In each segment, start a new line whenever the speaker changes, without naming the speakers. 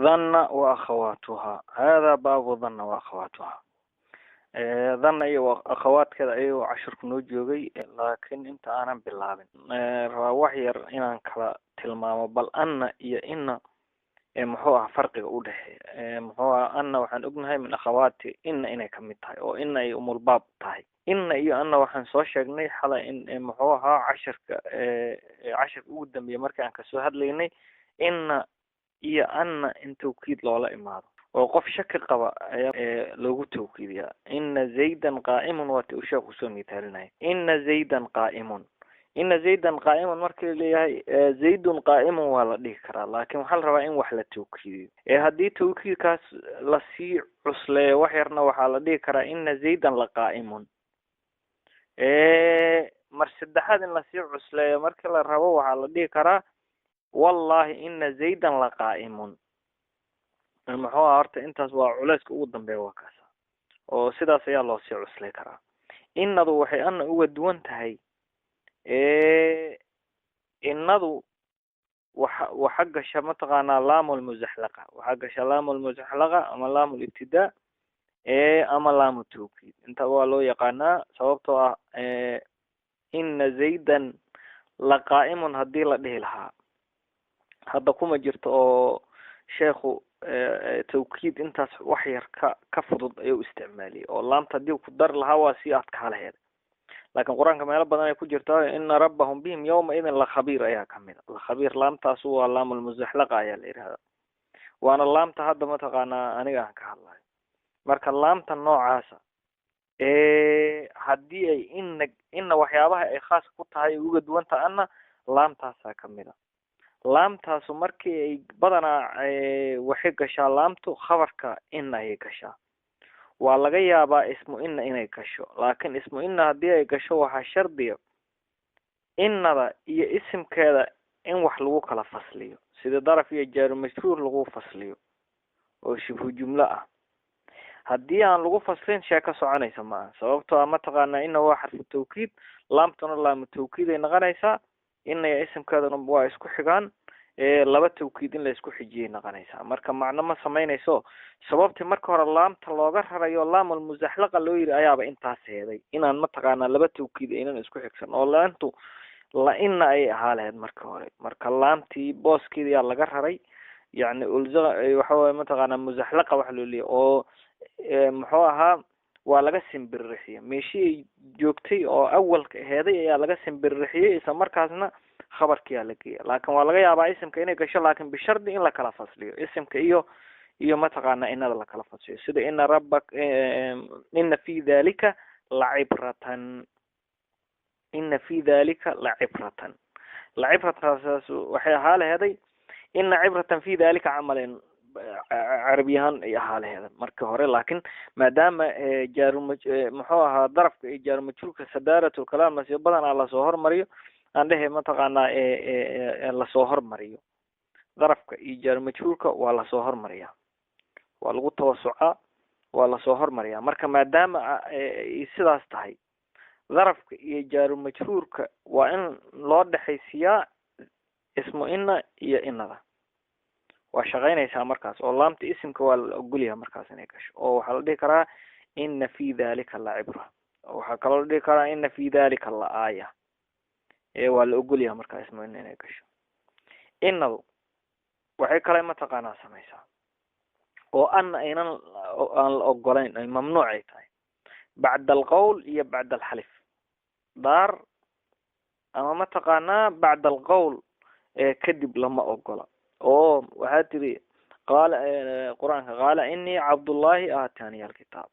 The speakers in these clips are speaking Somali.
ظن وأخواتها. هذا باب ظن وأخواتها. ظن أيوة أخوات كذا أيوة عشر كنوج يوجي، لكن أنت أنا باللابن وحير إن كلا تلمام بل أن إن محوها فرق أوله. محوها أن وحن أبنها من أخواتي إن كمتها أو إن أم الباب تاي إن أن وحن صوشجني حلا إن محوها عشر قدام بمركان كسوهد ليني إن أن أنت توكيد لولا إمارة وقف شك قبا لوجو توكيديا. إن زيدا قائم وتأشاق سمي تالنا إن زيدا قائم. إن زيدا قائم مركي لي زيد قائم ولا ذكر، لكن هل رأي وحلا توكيد هدي توكيد كاس لسي عسلة وحيرنا وحلا ذكر إن زيدا لقائم. مرشد حد لسي عسلة مركي للربو وحلا ذكر والله إن زيدا لقائم. المحوها هرت أنت سوا علاسك ودن بواكاسا أو سدا سيا الله سي عسلة كرا. إن ذو وحي أن أودون تهي إن ذو وحق شمتغانا لام المزحلقة وحق شلام المزحلقة أما لام الابتداء أما لام التوكيد. أنت والله يقانا سببتها إن زيدا لقائم هدي لده لها. هذا كما جرت شيخ توكيد أنت وحير كفض أيو استعمالي أو لام تديو كدر الهوا سيئات كهذا. لكن القرآن كما يلبنا يكون جرتها إن ربهم بهم يوم إذن لخبير أيها كمل. الخبير لام تاسوا لام المزحلقة أيها اللي هذا. وأنا لام تهدى متقانا أنا كهالله. مرك لام تنوع عاسا هدي أي إن وحيابها أي خاص كتها يوجد وانت أنا لام تاسا كمل. لام تاسو مركي بدنا وحي قشا لامتو خبرك إن هي قشا ولا يابا اسمه إن إني قشو، لكن اسمه إن هدي قشو وها شرديو إن هذا اسم كذا إن وحلوك على فصليو سيدا ضرف يجار مشهور لغو فصليو وشوفوا جملة هدي عن لغو فصلين شاكا سعاني سماعا سببتها متغانا إنه هو حرف التوكيد لامتنا لام التوكيد إن غانيسا إن اسم كذا نبوا اسكو حقان laba tawkiidin la isku xijiyay naqanaysa. marka macna ma sameynayso sababtii marka hore laamta looga rarayo laamul muzahlaqa loo yiri ayaaba intaas heeday inaan ma taqaana laba tawkiid inaan isku xigsan oo laantu la in ay ahaaleed marka hore. marka laamtii booskeedii ayaa laga raray yani ulza waxa way ma taqaana muzahlaqa wax loo leeyahay oo muxuu ahaa waa laga simbirrixiyay meeshii joogtay oo awalka heeday ayaa laga simbirrixiyay isla markaasna خبرك يا لقيه. لكن والله يا أبا اسمك إنك شو لكن بشرط إن لك لفظلي اسمك إيو ما تقعنا إن لك لفظلي سيد إن ربك إن في ذلك لعبرة إن في ذلك لعبرة وحي حالة هذه إن عبرة في ذلك عمل عربيان يا حالة هذا مركه لكن ما دام جار محوها ضرب جار مجروك سدارة الكلام مسيب بدن على صهر مريو عنده ما تقعنا لصهر مريو ظرفك إيجار مجهولك ولا صهر مريا والغو توسعة ولا صهر مريا مركا ما دام يصير استحي ظرفك إيجار مجهولك وإن لود حيثيا اسمه إن يا إن ذا وشغينا يسا مركز والله أنت اسمك والأقوليها مركز نيكش أو حلدي كرا إن في ذلك العبرة أو حكالدي كرا إن في ذلك الآية ولا أقول يا مركز اسمه إني كشو إنه وحي كلمة تقانا سميسا وأن أين الأقولين الممنوع بعد القول هي بعد الحلف دار أما ما تقانا بعد القول كذب لما أقول وهاتري قال القرآن قال إني عبد الله آتاني الكتاب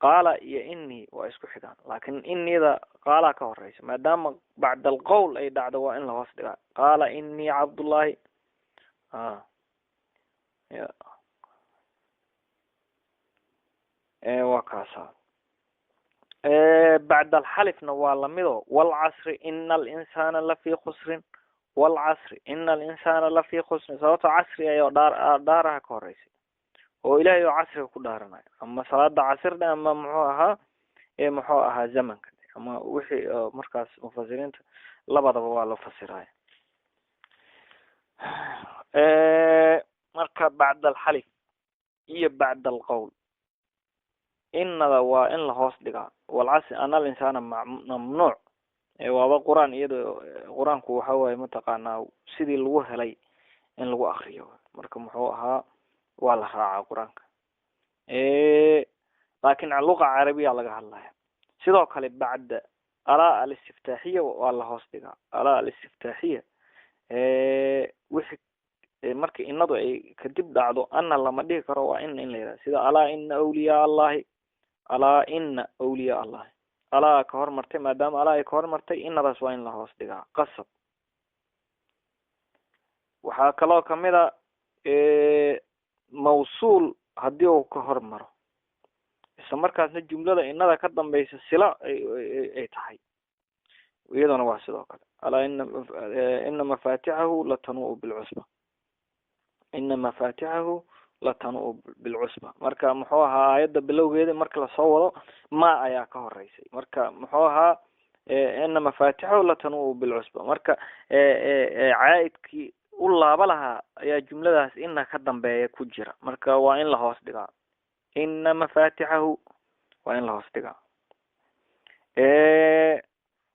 قال يا إني وإسكو حدان لكن إني إذا قال كوريس ما دام بعد القول أي دعوة وإن له وصدق قال إني عبد الله يا وكاسا بعد الحلف نوال ميدو والعصر إن الإنسان لفي خسر والعصر إن الإنسان لفي خسر صوت عصر يا دارها كوريس وإلهي عصر كدارنا أما صلاة عصر أما محوها زمن كده أما وحي مركز مفسرين لبض بوالو فسراي مركز بعد الحلف إيه بعد القول إن هذا وإن لهوس دقا والعصر أنا الإنسان ممنوع وهذا قرآن قرآن كوحوه متقانا سيدي الوه لي إن لو أخريه مركم حوها ولا راعى قرآن لكن على اللغة العربية لقى الله سيدو كله بعد أراء الاستفتاحية والله هوستيغا أراء الاستفتاحية وحي marka inadu ay kadib dhacdo anna lama dhigi karo waa in la yiraahdo sida alaa inna awliya allahi alaa inna awliya allahi alaa ka hormartay maadaama alaa ay ka hormartay innadaas waa in la hoos dhigaa qasab waxaa kaloo kamid a mawsuul haddii uu ka hormaro isla markaasna jumlada innada ka dambaysa sila ay tahay iyaduna waa sidoo kale alaa inna mafatixahu latanuu bilcusba إن مفاتحه لتنوء بالعصبة مركا محوها آيات بلوغيدا مركا لصوره ما آياك هو الرئيسي مركا محوها إن مفاتحه لتنوء بالعصبة مركا عائد كي والله بلها يا جملة داس إنها خدم بها كجرة مركا وإن لها أصدقاء إن مفاتحه وإن لها أصدقاء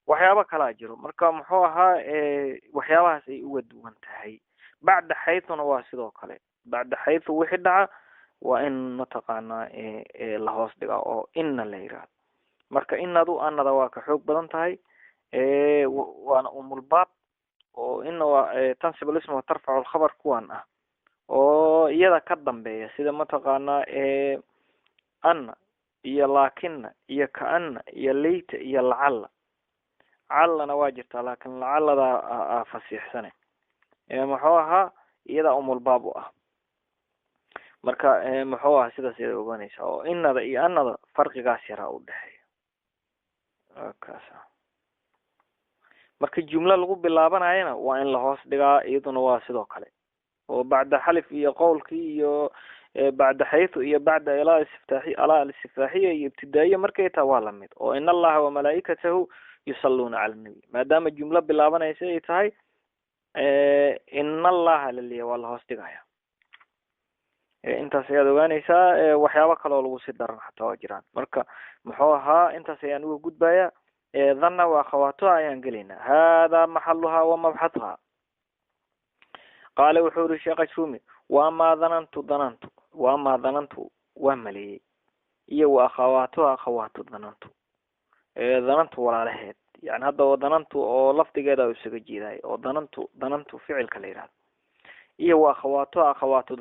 وحيابا كلا جرو مركا محوها وحيابا سيؤد وانتهي بعد حيث نواسدو كله بعد حيث وحدها وإن نتقانا لهوس دقا أو إن الليرات مركا إنادو أن دواك حوق بدن تهي وأنا الباب وإنه تنسب الاسم وترفع الخبر كوان أو يدا كدن بي سيدا متقانا أن يا لكن يا كأن يا ليت يا لعل عل نواجرت لكن لعل ذا فسيح سنة محوها iyada umulbaab ah marka maxaa sidaas ay ogaanaysaa oo innada iyo annada farqigaas yara u dhaxeeyo kaasa marka jumla lagu bilaabanayna waa in la hoos dhigaa iyaduna waa sidoo kale oo bacda xalif iyo qowlkii iyo bacda xayth iyo bacda ilaa istiftaahiya iyo ibtidaaiya markay taa waa lamid oo inna allaha wa malaa'ikatahu yusalluna cala nabi maadaama jumla bilaabanaysa ay tahay إن الله للي والله استجايا أنت سياد وانيسا وحيابك الله لو سدرنا حتى واجران مركا محوها أنت سيانو جود بايا ظن وأخواتها ينقلنا هذا محلها ومبحثها قال وحور الشيخ الشومي وما ظننت وملي إيه وأخواتها أخوات ظننت ولا لهيت يعني هذا وظننت أو لفظ جدا وسجى ذاي أو ظننت فعل كليرات إيه وأخواتها أخوات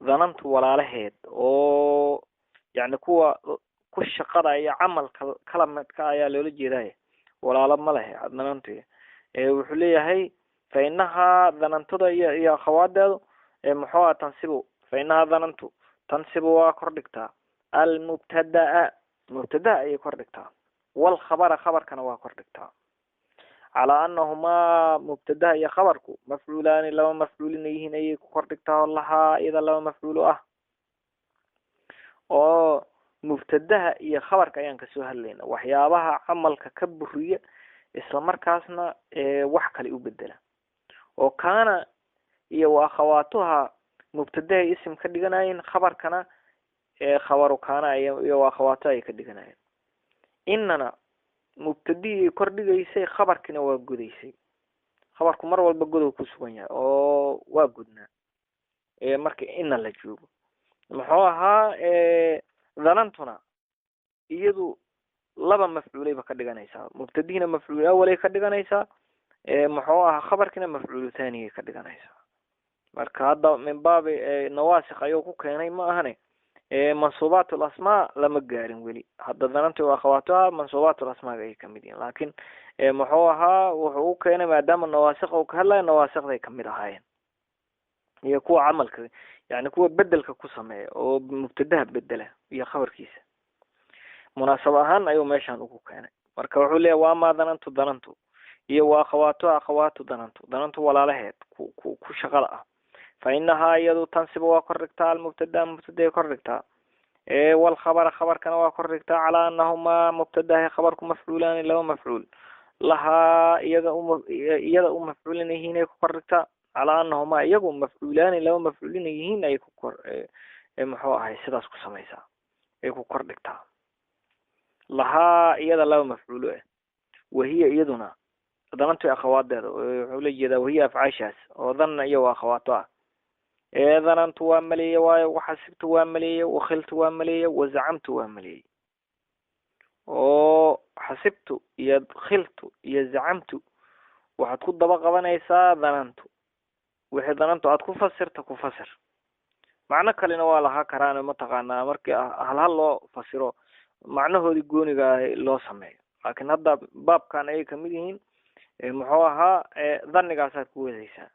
ظننت ولا لهيت أو يعني كش قضاء عمل كلمة كايا لولجي ذاي ولا لما له ظننت وحلية هي فإنها ظننت ذا يا أخوات ذا محوى تنسبه فإنها ظننت تنسب وكردكتا المبتدأ يكردكتا والخبر خبر كان واكردكتا على أنهما مبتدأ يا خبرك مفعولان لو مفعولين يهين يكردكتا والله إذا لو مفعول أو مبتدأ يا خبر كيان كسوها لنا وحيابها عمل ككبرية إسلام كاسنا وحكة لأبدله وكان وأخواتها مبتدأ اسم كدجناين خبر كان خبر كان وأخواتها كدجناين إننا مبتدئ كرديسي خبر كنا وجوديسي خبركم مرة والبجودو كسوانيا أو وجودنا مرك إن اللي جوب محوها ظننتنا يدو لبا مفعولي بكدجنايسا مبتدئنا مفعول أولي كدجنايسا محوها خبر كنا مفعول ثاني كدجنايسا مرك هذا من باب نواسخ أيوكو كيني ما هني منصوبات الأسماء لما جارين ولي هذا ظننت وأخواتها منصوبات الأسماء جاي كمدين لكن محوها وحقوق هنا ما دام النواسخ وكهلا النواسخ ذي كمدها هاين يكون عمل كذا يعني كوا بدل كقسمة أو مبتدأ بدله هي خبر كيس مناسبة هان أيوة ماشان وحقوق هنا مركب حولي وما ظننت هي وأخواتها أخوات ظننت ولا لهت كشغلة فإنها يدو تنسب وكركتا المبتدأ كركتا والخبر خبر كان وكركتا على أنهما مبتدأ خبركم مفعولان لو مفعول لها يدا مفعولين هنا كركتا على أنهما يجوا مفعولان لو مفعولين يهين أي كوكر محوها هي سداس كسميسا أي كوكر دكتا لها يدا لو مفعوله وهي يدنا ظننت أخوات ده ولجدا وهي أفعاشاس وظن أيوة أخواتها ظننت واملية وحسبت واملية وخلت واملية وزعمت واملية وحسبت يدخلت يزعمت وحتكون دبا قبانيسا ظننت وحي ظننت أتكون فسرت كفسر معنى كلنا والها كران متقانا مركي هل لو فسره معناه دي gooniga loo sameeyo laakiin hadda baabkan ay kamid yihiin muxuu ahaa dhannigaas ku wadaysaa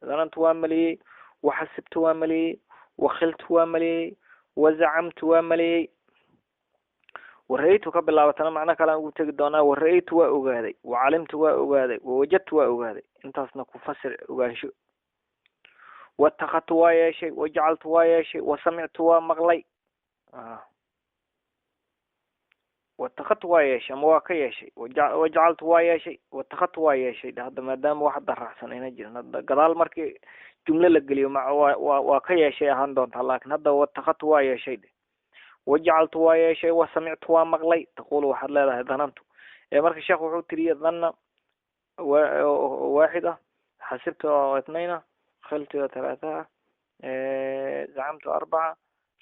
dhanantu waa maliyay وحسبت واملي وخلت واملي وزعمت واملي ورأيت قبل الله وتعالى معنى كلام قلت دونا ورأيت وأجادي وعلمت وأجادي ووجدت وأجادي أنت أصلا كفسر أجاشو واتخذت ويا شيء وجعلت ويا شيء وسمعت ومغلي واتخذت ويا شيء مواقع شيء وجعلت ويا شيء واتخذت ويا شيء هذا ما دام واحد رحسن هنا جل هذا قال مركي جملة لقلي مع واقع شيء هندون لكن هذا واتخذت ويا شيء وجعلت ويا شيء وسمعت ومغلي تقول واحد لا ظننت مركي الشيخ وحود تري ظن واحدة حسبت اثنين خلت ثلاثة زعمت أربعة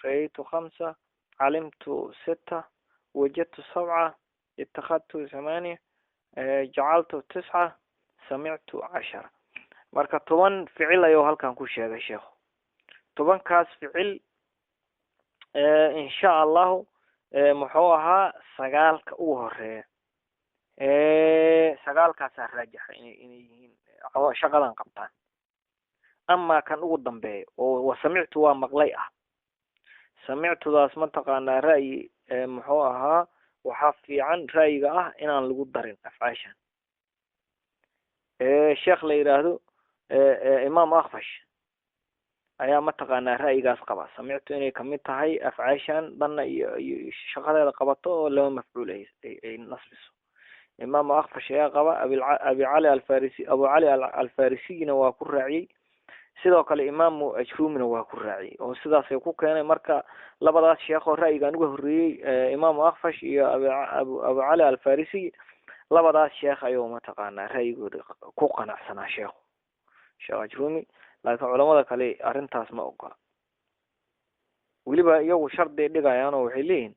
رأيت خمسة علمت ستة وجدت سبعة اتخذت ثمانية جعلت تسعة سمعت 10 marka 10 ficil ayuu halkan ku sheegay sheekhu 10 kaas ficil insha Allah muxuu ahaa sagaalka ugu horeeya sagaalkaas raajax inay yihiin shaqadan qabtaan ama kan ugu dambeeyo oo samictu waa maqlay samictu daas ma taqaanaa ra'yi muxuu ahaa waxa fiican ra'yiga inaan lagu darin afcaashan sheekh la yiraahdo imaam akhfash ayaa ma taqaanaa ra'yigaas qaba samictu inay kamid tahay afcaashan dhanna iyo shaqadeeda qabato oo laba mafcuul ay nasbiso imaam akhfash ayaa qaba abi cali al-farisi abu cali al-farisina waa ku raaciyay sidoo kale imaamu ajrumina waa ku raaciyay oo sidaas ay ku keenay marka labadaas sheekh oo ra'yigan uga horeeyay imaamu akhfash iyo abu cali al-farisi labadaas sheekh ayuu ma taqaanaa ra'yigooda ku qanacsanaa sheekh ajrumi laakiin culimada kale arintaas ma ogola waliba iyagu shardi dhigayaan oo waxay leeyihiin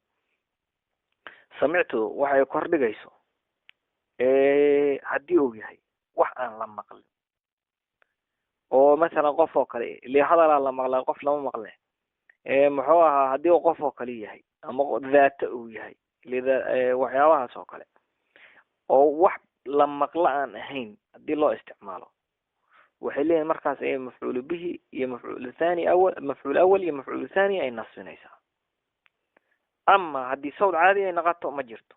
samictu waxay kor dhigayso haddii uu yahay wax aan la maqlin oo mesela qof oo kale li hadal la maqlay qof lama maqle muxuu ahaa haddii qof oo kale yahay ama daata uu yahay waxyaabahaas oo kale oo wax la maqla aan ahayn haddii loo isticmaalo waxay leeyihiin markaas ay mafcuul bihi iyo mafcuul thani mafcuul awwal iyo mafcuul thani ay nasbinaysaa ama haddii sawd caadi ay noqoto ma jirto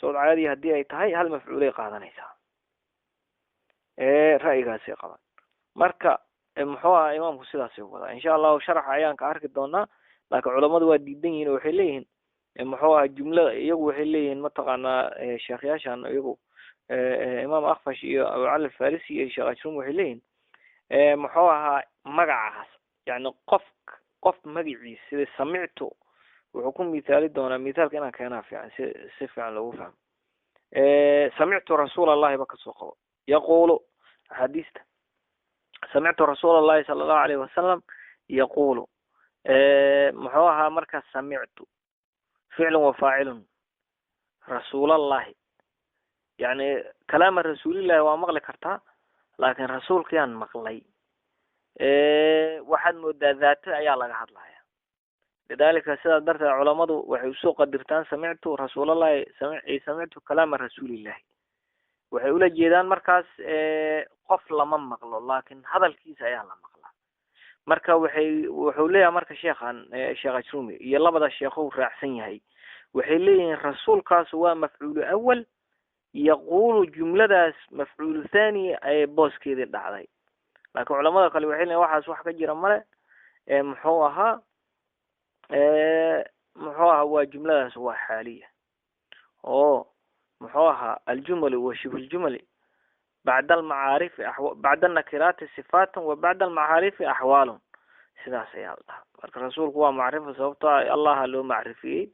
sawd caadi haddii ay tahay hal mafcuul ay qaadanaysaa ra'yigaasi qaban marka muxuu ahaa imaamku sidaas uu wada insha Allah sharax ayaan ka arki doonaa laakiin culimadu waa diidan yihiin waxay leeyihiin muxuu ahaa jumlada iyagu waxay leeyihiin ma taqaanaa sheekhyashan iyagu imaam akhfash iyo abu cali al-farisi iyo sheekh ajrum waxay leeyihiin muxuu ahaa magacaas yani qof magaciisa sida samictu wuxuu ku misaali doonaa misaalka inaan keenaa fiican si fiican loogu fahmo samictu rasuulallahi ba kasoo qabo yaqulu xadiista سمعت رسول الله صلى الله عليه وسلم يقول محوها مركز سمعت فعل وفاعل رسول الله يعني كلام الرسول الله ومغلق كرتا لكن رسول كان مغلي واحد مدى ذات أيا لغا هدلايا لذلك سيدة درت العلماء وحيوسو قدرتان سمعت رسول الله سمعت كلام الرسول الله waxay ula jeedaan markaas qof lama maqlo laakiin hadalkiisa ayaa la maqlaa marka wuxuu leeyahay marka sheekhan sheekh ajrumi iyo labada sheekh uu raacsan yahay waxay leeyihiin rasuulkaas waa mafcuul awwal yaqulu jumladaas mafcuul thani ay booskeeda dhacday laakiin culimada kale waxay leeyihiin waxaas wax ka jira male muxuu ahaa waa jumladaas waa xaaliya oo محوها الجمل وشبه الجمل بعد المعارف بعد النكرات صفات وبعد المعارف أحوال sidaas ayaa la dhahaa marka rasuulku waa macrifo sababtoo ah allaha loo macrifiyey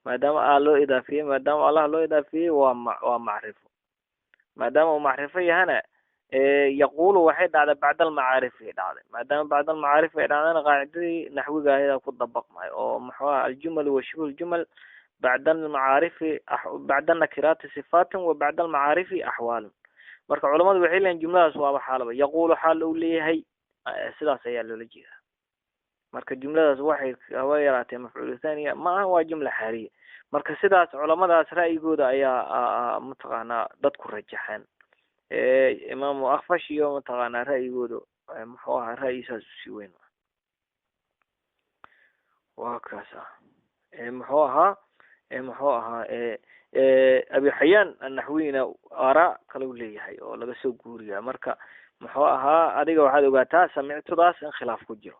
maadaama loo idaafiyey maadaama allah loo idaafiyey waa macrifo maadaama uu macrifo yahana yaqulu waxay dhacday bacda almacaarif ay dhacday maadaama bacda almacaarif ay dhacdana qaacidadii naxwiga ahayd ku dabaqmay oo muxuu aha aljumal wa shibhu ljumal bacda almacaarifi bacda nakiraati sifaatin wa bacda almacaarifi axwaalun marka culamadu waxay leeyihin jumladaas waaba xaalaba yaqulu xaal uu leeyahay sidaas ayaa loola jeedaa marka jumladaas waxay haba yaraatee mafcuul thaniya ma aha waa jumla xaaliya marka sidaas culamadaas ra'yigooda ayaa mataqaanaa dadku rajaxeen imaamu akfash iyo mataqaanaa ra'yigooda muxuu ahaa ra'yisaas usii weyn waa kaas muxuu ahaa abi xayaan annaxwiyina aaraa kalau leeyahay oo laga soo guuriyaa marka muxuu ahaa adiga waxaad ogaataa samictudaas in khilaaf ku jiro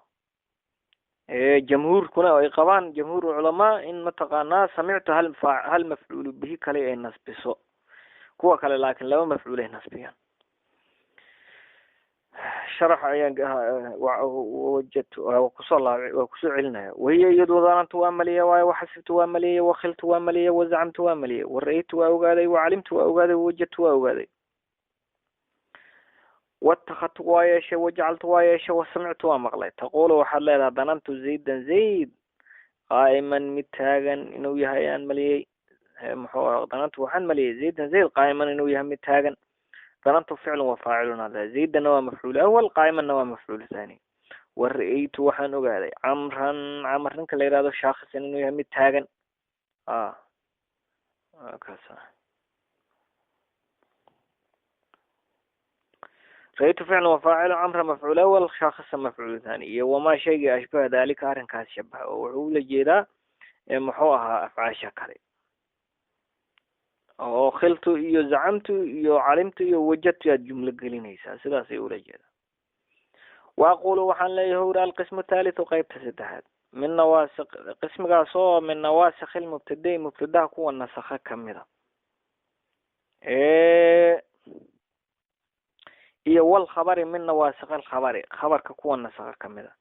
jamhuurkuna ay qabaan jamhuur culamaa in mataqaanaa samictu hal mafcuulu bihi kale ay nasbiso kuwa kale laakiin laba mafcuul ay nasbiyaan sharax ayaan wajadtu waa kusoo celinaya wahiya iyadu danantu waa maliya waayo waxasibtu waa maliyey wakhiltu waa maliyey wazacamtu waa maliyey wara'aytu waa ogaaday wacalimtu waa ogaaday wawajadtu waa ogaaday واتخذت وايش وجعلت وايش وسمعت ومقلي تقول وحد لها ظننت زيدا زيد قائما متاغا انه يهيان ملي ظننت وحن ملي زيدا زيد قائما انه يهم متاغا ظننت فعل وفاعل هذا زيدا نوى مفعول اول قائما نوى مفعول ثاني ورأيت وحن اوغادي عمرا كلا يرادو شخص انه يهم متاغا كذا رأيت فعل وفاعل عمرا مفعول أول شخص مفعول ثاني وما شيء أشبه ذلك أرن كاس شبه وعول جيدا محوها أفعال شكري أو خلت يو زعمت يو علمت يو وجدت يا جملة قلينيسا سلاسي أولى جيدا وأقول وحن لا يهور القسم الثالث وقيب تسدهات من نواسق قسم قاسو من نواسخ المبتدئ مبتدأ كو النسخة كاملة iyo wal khabari min nawasikh al khabari khabarka kuwa nasaqa kamida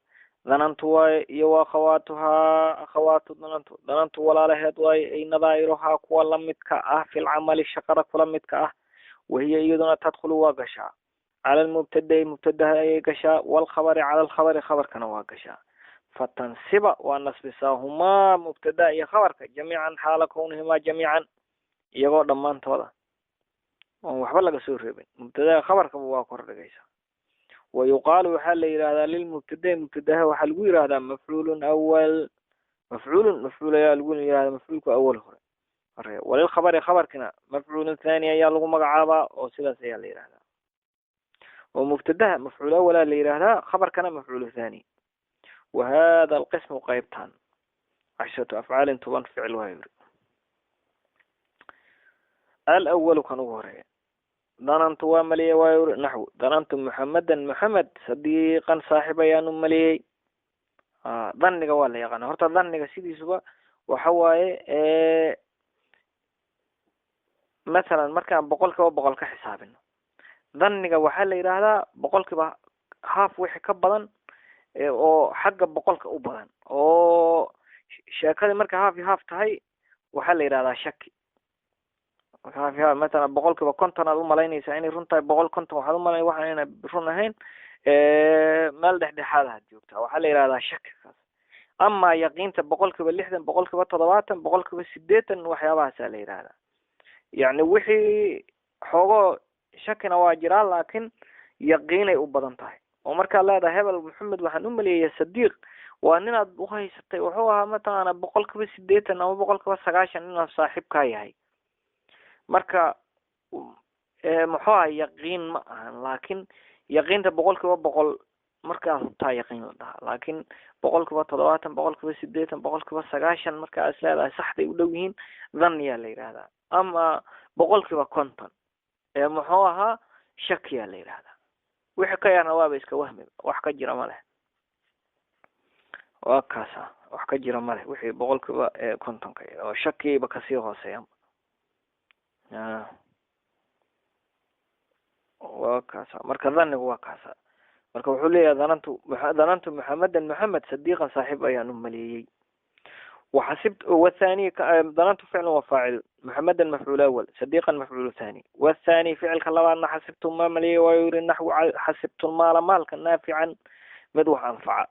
dhanantu way iyo akhawatu dhanantu walaalaheed way ay nadaa'iruha kuwa lamidka ah fil amali shaqada kula midka ah wahiya iyaduna tadkhulu wa gasha ala al mubtada ay gasha wal khabari ala al khabari khabarkana waa gasha fatansiba wa nasbisahuma mubtada iyo khabarka jamiican hala kawnihima jamiican iyagoo dhamaantooda waxba laga soo reebin mubtada khabarka waa kor dhigaysa ويقال وحال يرادا للمبتدا مبتدا وحال لو يرادا مفعول اول مفعول يا لو يرادا مفعولك اول هره وللخبر خبر كنا مفعول ثاني يا لو مغعابا او سداس يا يرادا ومبتدا مفعول اول اللي يرادا خبر كنا مفعول ثاني وهذا القسم قيبتان 10 افعال تبان فعلها يريد الاول كان هره ظننت وملي وير نحو ظننت محمد صديقا صاحبا يا ملي ظنيga waa la yaqaan horta dhanniga sidiisuba waxa waaye مثلا markaan boqolkiiba ka xisaabino dhanniga waxa la yiraahdaa boqolkiiba half wixii ka badan oo xagga boqolka u badan oo sheekada marka half tahay waxa la yiraahdaa shaki waxaa مثلا boqolkiiba 50 aad u malaynaysaa inay runtahay 150 waxaad u malaynaysaa waxa inay run ahayn meel dhexdhexaad ah joogta waxa la yiraahdaa shaki ama yaqiinta boqolkiiba 60 boqolkiiba 70 boqolkiiba 80 waxyaabahaas la yiraahdaa yani wixii xogo shakina waa jiraa laakiin yaqiinay u badan tahay oo marka leedahay hebel maxamed waxaan u maleeyay sadiiq waa ninaad u haysatay wuxuu ahaa matana boqolkiiba 80 ama boqolkiiba 90 inuu saaxiib ka yahay marka muxuu ahaa yaqiin ma ahan laakiin yaqiinta boqolkiiba 100 marka taa yaqiin la dhahaa laakiin boqolkiiba 70 boqolkiiba 80 boqolkiiba 90 marka asleedahay saxday u dhow yihiin dhanniya la yiraahdaa ama boqolkiiba 50 muxuu ahaa shakiya la yiraahdaa wixii ka yarna waaba iska wahmi wax ka jira ma leh waa kaasa wax ka jira ma leh wixii boqolkiiba 50 ka yar oo shakiiba ka sii hooseeya وكاسا مركا ظن وكاسا مركا وحولي ظننت محمد صديقا صاحب أيان أملي وحسبت. والثاني ظننت فعل وفاعل، محمدا مفعول أول، صديقا مفعول ثاني. والثاني فعل كلام حسبت ما ملي ويوري النحو حسبت المال مالك نافعا مدوح أنفع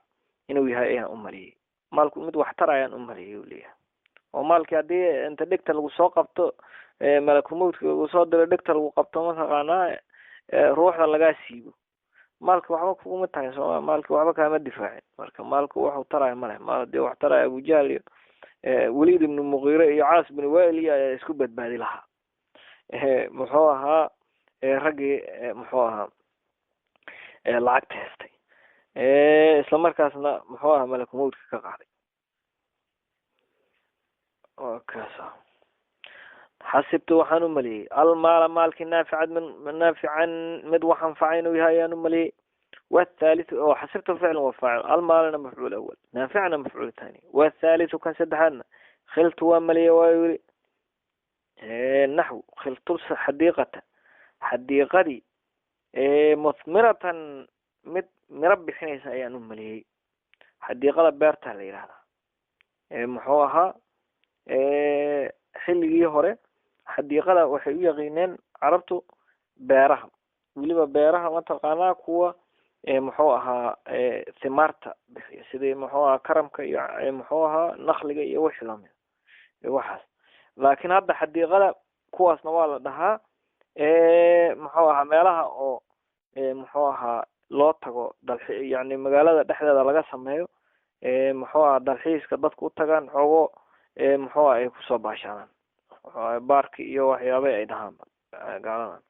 إنه يها أملي مالك مدوح ترى يا أملي يوليها ومالك هدي أنت دكتور وساقبته ملك الموت وصادر دكتور وقبته مثلا روح لقى سيبه مالك وحبك فوق متى سواء مالك وحبك هم الدفاع مالك وحو ترى ماله مال دي وح ترى أبو جهل وليد بن المغيرة عاص بن وائل يسكبت بعد لها محوها رجي محوها لعقت هستي إسلام مركزنا محوها ملك موت كقاعد وكذا. حسبت وحن ملي المال مالك نافع من نافعا مدوحا فعين ويا ملي. والثالث أو حسبت فعل وفاعل المال مفعول أول نافعنا مفعول ثاني. والثالث كان سدحنا خلت وملي ويوري النحو خلت حديقة دي مثمرة مربي حين أيان ملي حديقة بيرتها لي هذا محوها xilligii hore xadiiqada waxay u yaqiineen carabtu beeraha waliba beeraha mataqaanaa kuwa muxuu ahaa thimaarta bixiya sidii muxuu ahaa karamka iyo muxuu ahaa naqliga iyo wixii lamid waxaas. laakiin hadda xadiiqada kuwaasna waa la dhahaa muxuu ahaa meelaha oo muxuu ahaa loo tago dalxi yani magaalada dhexdeeda laga sameeyo muxuu ahaa dalxiiska dadku u tagaan xoogo muxuu ay ku soo baashaan baarki iyo waxyaabay ay dhahaan gaaladan.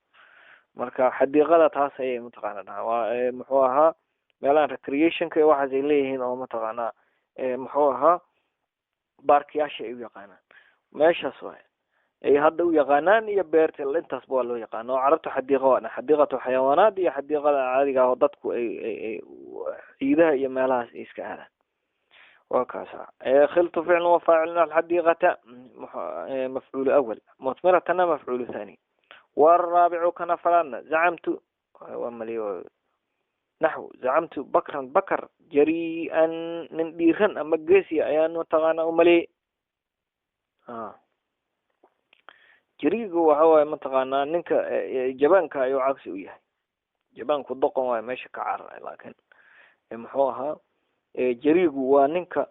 marka xadiiqada taas ay mataqaanaa waa muxuu ahaa meelaha recreationka iyo waxaas ay leeyihiin oo mataqaanaa muxuu ahaa baarkiyaasha ay u yaqaanaan meeshaas waay ay hadda u yaqaanaan iyo beerta intaas waa loo yaqaan oo carabtu xadiiqo waa xadiiqatu xayawaanaad iyo xadiiqada caadiga ah oo dadku ay ciidaha iyo meelahaas iska aadaan. وكذا خلط فعل وفاعل الحديقة مفعول أول مثمرة مفعول ثاني. والرابع كان فلان زعمت وملي نحو زعمت بكر جريئا نديرن أما جيسي أيان وتغانا وملي جريء وهو متغانا نك جبانك أيو عكس وياه جبانك الضقم ماشي كعار لكن محوها jariigu waa ninka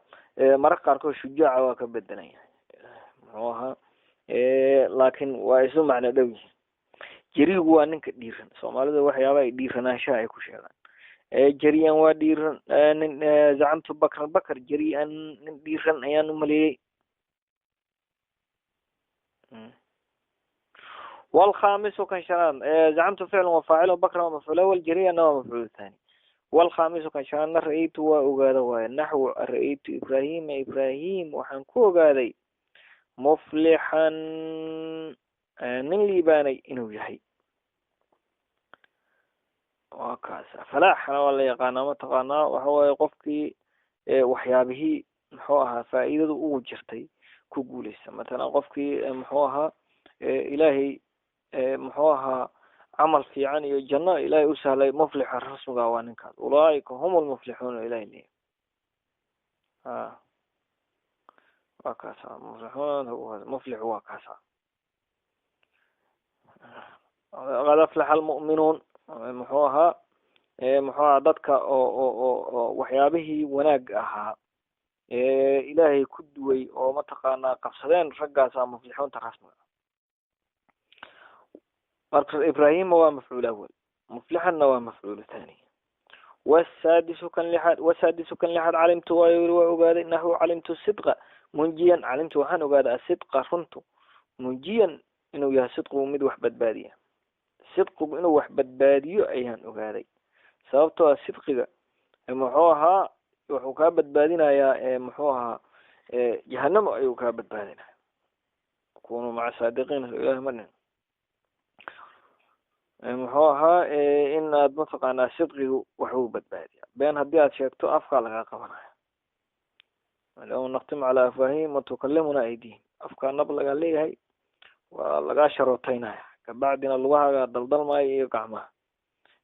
mararka qaarkood shujaaca waa ka bedelaya muxuu ahaa laakiin waa isu macno dhow yihiin. jariigu waa ninka dhiiran soomaalida waxyaaba ay dhiiranaanshaha ay ku sheegaan jariyan waa dhiiran nin zacamtu bakar jariyan nin dhiiran ayaan u maleeyey. والخامس كان شران زعمت فعل وفاعل وبكر ومفعول أول جريئا ومفعول الثاني. والخامس كان شان رأيت وأجاد النحو رأيت إبراهيم وحنكو قادي مفلحا نلي باني إنه يحي وكاسا فلاحنا ولا يقانا متقانا وهو يقفكي وحيابه محوها فائدة أوجرتي كقوليس مثلا قفكي محوها إلهي محوها عمل في عني الجنة إلهي أسهل مفلح الرسم قوانين كذا أولئك هم المفلحون إلهي وكاسا مفلحون هو مفلح وكاسا. قد أفلح المؤمنون محوها ضدك وحيابه وناقها إلهي كدوي ومتقانا قصدين رقاسا مفلحون ترسم. إبراهيم هو مفعول أول مفلحا هو مفعول ثاني. والسادس كان لحد علمت وأقاد إنه علمت الصدق منجيا علمت وحن أقاد الصدق رنت منجيا إنه يا صدق ومد وحبد بادية صدق إنه وحبد بادية أيهن أقادي سببتها الصدق محوها وحكابد بادنا يا محوها جهنم أي وكابد بادنا كونوا مع صادقين إله منن محوها إن أدمتق أنا صدقه وحوبة بادية بين هديات شاكتو أفقى لها قبنا لو نختم على أفاهيم وتكلمنا أيديهم أفقى نبلغ عليها ولغا شروطينها كبعدنا الوها دلدل ما يقعمها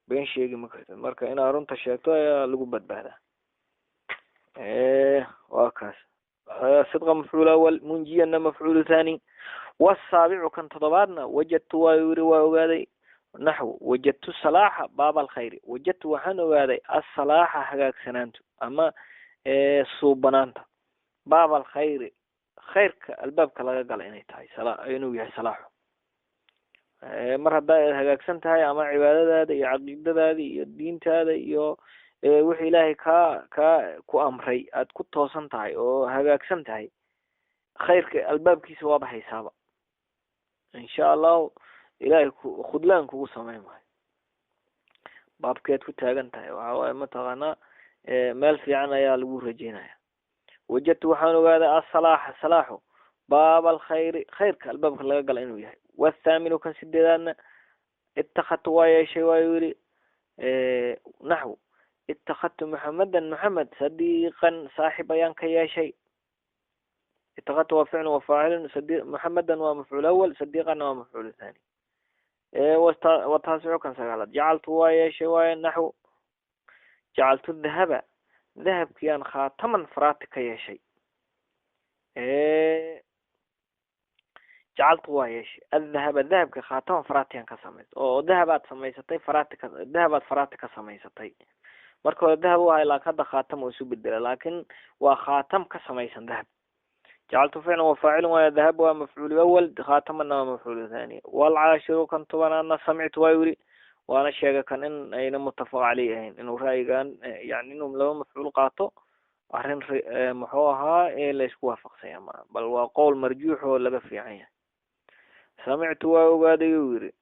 been sheegi ma kartid marka inaad runta sheegto ayaa lagu badbaadaa. waa kaas sidqa mafcuul awal munjiyana mafcuul thani. والسابع كان تضبادنا وجدت ويوري وأوغادي نحو وجدت الصلاح باب الخير وجدت وحن أوغادي الصلاح حقاك سنانتو أما صوبنانتا باب الخير خيرك الباب كلا قال إني تاي صلاح إنه يحي صلاحه مرة دا حقاك سنتهاي أما عبادة هذا عقيدة هذه الدين هذا يو وحي إلهي كو أمري أتكو توسن تاي أو حقاك سنتهاي خيرك الباب كيس واضح حسابه إن شاء الله إلهي خدلان كو سماي معي باب كيت كتاغنتاي وهو متغنا مال في عنا يا لو رجينا. وجدت وحانو هذا الصلاح صلاحه باب الخير خيرك الباب لا قال انه يحي. والثامن كان سددان اتخذت ويا شيء ويوري نحو اتخذت محمد صديقا صاحب ينك يا شيء. اتخذت وفعل وفاعل صديق محمدا ومفعول اول صديقا ومفعول ثاني. والتاسع كان سقالت جعلت ويا شيء نحو جعلت الذهب ذهب كيان خاتما فراتك يا شيء. جعلت ويا شيء الذهب كخاتما فراتيان كسميت او ذهبات سميستي فراتك ذهبات فراتك سميستي marka hore dahab waa ilaa ka khaatam oo isu bedela laakiin waa khaatam ka samaysan dahab. جعلت فعلا وفاعل وذهب ومفعول أول خاتما ومفعول ثاني. والعاشر كان طبعا أنا سمعت ويوري وأنا شيء كان إن أين متفق عليه إنه رأي كان يعني إنهم لو مفعول قاطع أحرن محوها ليش وافق سيما بل وقول مرجوح ولا بفي عين. سمعت وقاد يوري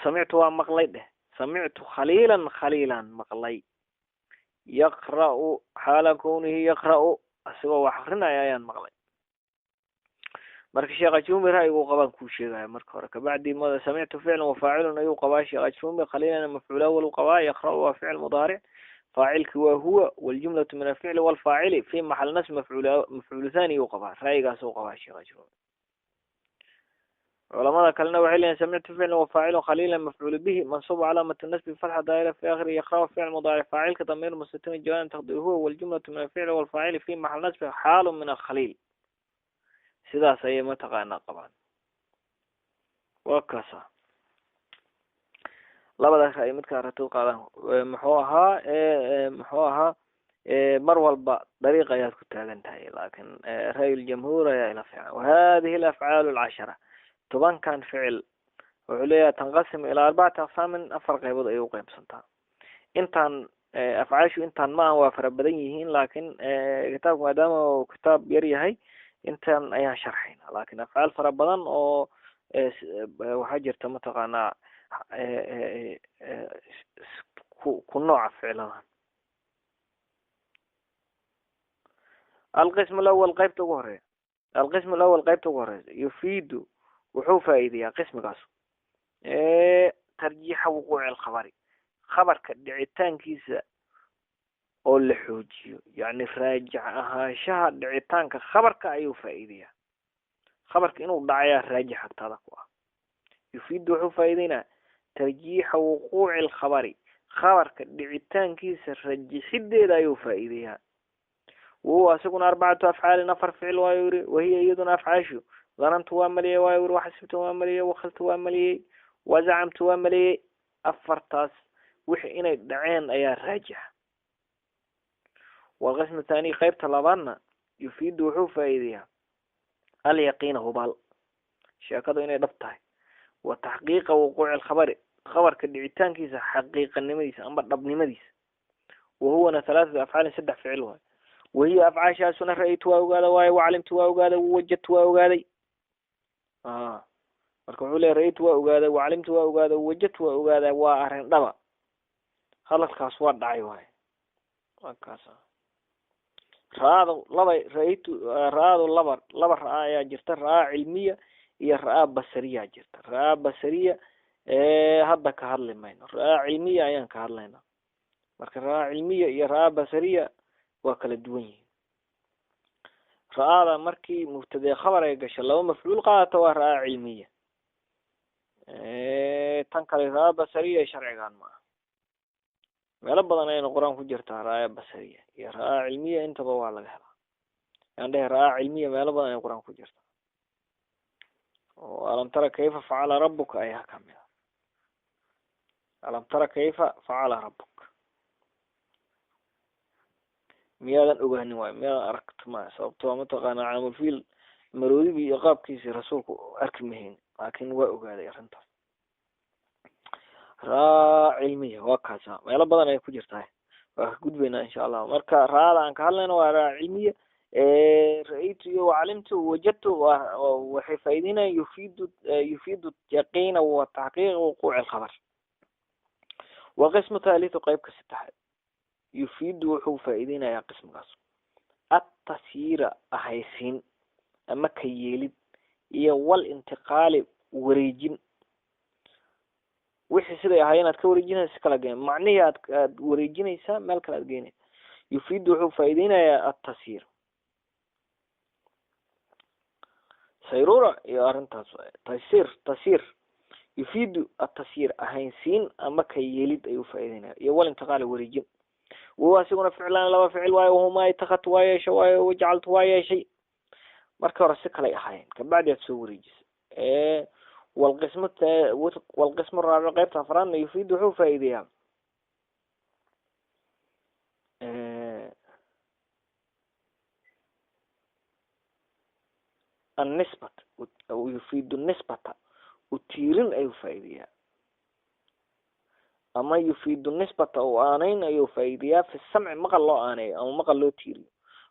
سمعت ومقليده سمعت خليلا مقلي يقرأ حال كونه يقرأ أسوأ وحقرنا يا مقلي. marka sheekh Jumir ayuu qaban ku sheegay marka hore ka bacdi ma sami'tu fi'lan wa fa'ilun ayuu qabaa sheekh Jumir qalilan maf'ul awwal qabaa yaqra wa fi'l mudari' fa'ilki wa huwa wal jumlatu min al-fi'l wal fa'il fi mahall nasb maf'ul thani ayuu qabaa ra'yigaas uu qabaa sheekh Jumir. culamada kalena waxay leeyihiin sami'tu fi'lan wa fa'ilun qalilan maf'ul bihi mansub alamat an-nasb fatha daa'ira fi akhir yaqra wa fi'l mudari' fa'ilka damir mustatir jawan taqdir huwa wal jumlatu min al-fi'l wal fa'il fi mahall nasb hal min al-khalil. sidaas ayay mataqaanaa qabaan waa kaasa labadaas ay midka ratoo qaadan muxuu ahaa mar walba dariiq ayaad ku taagan tahay laakiin ra'yul jamhuur ayaa ila fiican. وهذه الافعال العشرة طبعا كان فعل وعليها تنقسم الى 4 اقسام afar qaybood ay u qaybsantaa. intaan afcaashu intaan ma waa fara badan yihiin laakiin kitaabku maadaama uu kitaab yar yahay intaan ayaan sharxayna laakiin afcaal fara badan oo waxaa jirta mataqaanaa ku nooca ficladan. القسم الأول قيبته قهرة القسم الأول قيبته قهرة يفيد وحو فائدة قسم قاسو ترجيح وقوع الخبر خبر كدعيتان كيسا oo la xoojiyo yani raajic ahaanshaha dhicitaanka khabarka ayuu faa'iideeyaa khabarka inuu dhacayaa raajix agtada ku ah. yufiidu wuxuu faa'iideynaa tarjiixa wuquuci alkhabari khabarka dhicitaankiisa rajixideeda ayuu faa'iideeyaa. وهو asaguna 4 afcaal 4 ficil waa yiri wahiya iyaduna afcaashu dhanantu waa maliyay waa yiri waxasibtu waa maliyay wakhaltu waa maliyay wazacamtu waa maliyay afartaas wixii inay dhaceen ayaa raajix. والقسم الثاني قيبت لبانا يفيد وحو فائدها اليقين هبال شاكدو إنه دبتها وتحقيق وقوع الخبر خبر كدعيتان كيسا حقيقة نمديس أمبر دب نمديس. وهو 3 أفعال 6 فعلها وهي أفعال شاسونا رأيتها وقالا وعلمتها وقالا ووجدتها وقالا marka لي رأيتها وقالا وعلمتها وقالا ووجدتها وقالا وأرهن دبا خلص خاص واد دعي واي وكاسا raado laba raa ayaa jirta raa cilmiya iyo raa basariya jirta. raa basariya hadda ka hadli mayno raa cilmiya ayaan ka hadlaynaa marka raa cilmiya iyo raa basariya waa kala duwan yihiin. raada markii mubtada khabar ay gasho laba mafcuul qaata waa raa cilmiya tan kale raa basariya sharcigan ma meelo badan ayayna qur-aan ku jirtaa raaya basariya iyo raa cilmiya intaba waa laga helaa yaan dhehe raa cilmiya meelo badan ay qur-aan ku jirtaa oo alam tara kayfa facala rabuka ayaa kamid a alam tara kayfa facala rabuka miyaadan ogaanin waayo miyaadan aragto ma sababto mataqaana caamulfiil maroodibi iyo qaabkiisii rasuulku arki mahayn laakin waa ogaaday arrintaas raa cilmiya waa kaasa meelo badan ay ku jirtaa waa ka gudbaynaa insha allah marka raada aan ka hadlayna waa raa cilmiya ra-aytu iyo wacalimtu wajadtu waxay faa'iideynayaan yufiidu yaqiina wa taxqiiq wuquuci alkhabar wa qismu thalithu qaybka saddexaad yufiidu wuxuu faa'iideynayaa qismigaas atasiira ahaysiin ama ka yeelid iyo wal intiqaali wareejin wixii siday ahaayeen aad ka wareejinaysa si kala geen macnihii aad wareejinaysaa meel kale aad geynaysa yufiidu wuxuu faa'iideynayaa atasiir sayrura iyo arrintaas tasiir yufiidu atasiir ahaynsiin ama ka yeelid ayuu faa'iideynaya iyo wal intiqaali wareejin wahuwa asiguna ficlaan laba ficil waayo wahumaa itakadtu waa yeeshay waayo wajacaltu waa yeeshay marka hore si kalay ahaayeen kabacdi aad soo wareejisa والقسم الرابع qaybta afraadna yufiid wuxuu faa'iideeyaa النسبة أو يفيد النسبة وتيرين أيو فايدية أما يفيد النسبة أو آنين أيو فايدية في السمع مقال الله آني أو مقال له تيري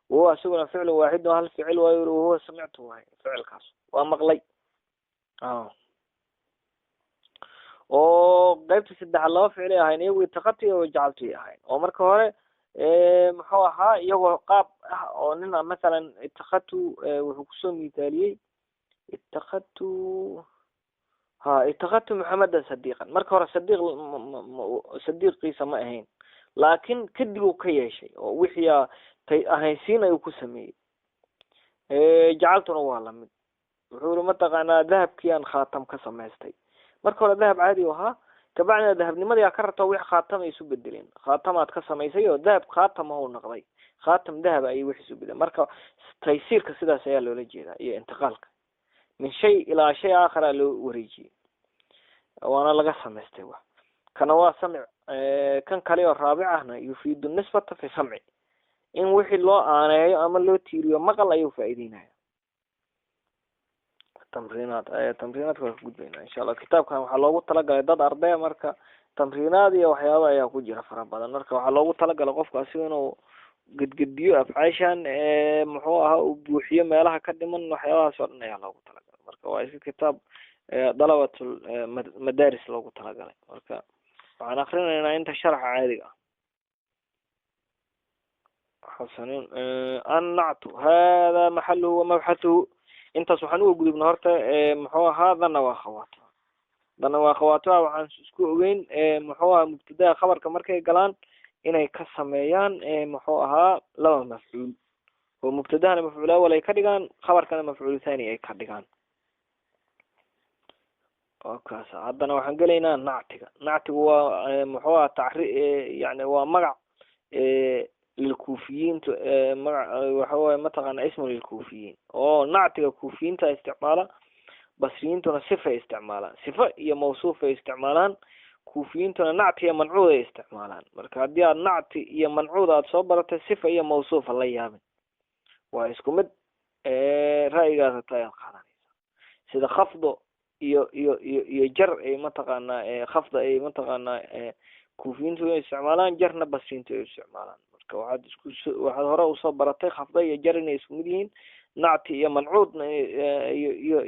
وهو سوى فعل واحد وهل فعل وهو سمعته فعل خاص ومقلي oo qaybta saddex laba ficil ay ahayn iyagu itaqati oo jacalti ahayn oo marka hore muxuu ahaa iyagoo qaab ah oo nina masalan itaqatu wuxuu kusoo miitaaliyey itaqatu maxamedan sadiiqan marka hore sadiiqiisa ma ahayn laakin kadib uu ka yeeshay oo wixii tay ahaysiin ayuu ku sameeyey jacaltuna waa lamid wuxuu yiri mataqaanaa dahabkii aan khaatam ka samaystay marka hore dahab caadi ahaa kabacdina dahabnimadii ka rabto wix khaatam ay isu bedeleen khaatamaad ka samaysay oo dahab khaatam uu noqday khaatam dahab ay wix isu bedeleen marka taysiirka sidaas ayaa loola jeedaa iyo intiqaalka min shay ilaa shay aakhara loo wareejiyay waana laga samaystay wax kana waa samc kan kale oo raabic ahna yufiidu nisbata fi samci in wixii loo aaneeyo ama loo tiiriyo maqal ayuu faa'iideynaya تمرينات كجودنا إن شاء الله كتاب كان وحلوه تلاقى ضد أربعة مركا تمرينات يا وحياة يا كوجرا فربنا مركا وحلوه تلاقى لقف كاسينه قد ديو أفعشان محوها وبوحية ما لها كدمن وحياة صرنا يا لوه تلاقى مركا وإيش كتاب ضلوة المدارس لوه تلاقى مركا وعن آخرين أنا أنت شرح عادي حسنين النعت هذا محله ومبحثه intaas waxaan uga gudubna horta muxuu ahaa dana waa khawaato waxaan isku ogeyn muxuu ahaa mubtadaha khabarka markay galaan inay ka sameeyaan muxuu ahaa laba mafcuul oo mubtadahana mafcuul awal ay ka dhigaan khabarkana mafcuul thani ay ka dhigaan okaas haddana waxaan gelaynaa nactigu waa muxuu ahaa yani waa magac للكوفيين وحوى متقن اسمه للكوفيين أو نعتق كوفيين استعمالا بصريين تنا صفة استعمالا صفة هي موصوفة استعمالان كوفيين تنا نعت هي منعوذة استعمالان مركا دي النعت هي منعوذة تصبرت الصفة هي موصوفة الله يامن واسكمد رأي قاعدة تايل خلاني سيدا خفض يجر متقن خفض متقن كوفيين تنا استعمالان جرنا بصريين تنا استعمالان waxaad hore usoo baratay khafda iyo jar inay isku mid yihiin nacti iyo mancuudna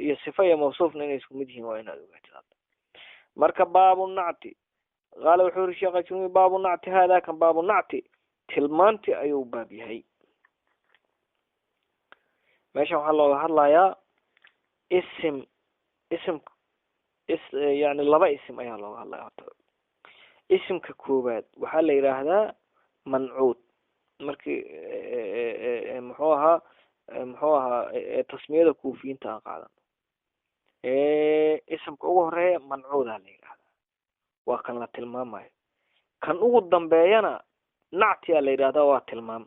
iyo sifa iyo mawsuufna inay isku mid yihiin waa inaad ogaatid marka baabu nacti qaala wuxuu yiri sheekha jumi baabu nacti hada kan baabu nacti tilmaanti ayuu baab yahay meesha waxaa looga hadlayaa yani laba isim ayaa looga hadlaya isimka koowaad waxaa la yidhaahdaa mancuud markii muxuu ahaa tasmiyada kuufiyiinta aan qaadan isimka ugu horeeya mancuuda la yidhaahdaa waa kan la tilmaamayo kan ugu dambeeyana nactiyaa la yidhahdaa waa tilmaam.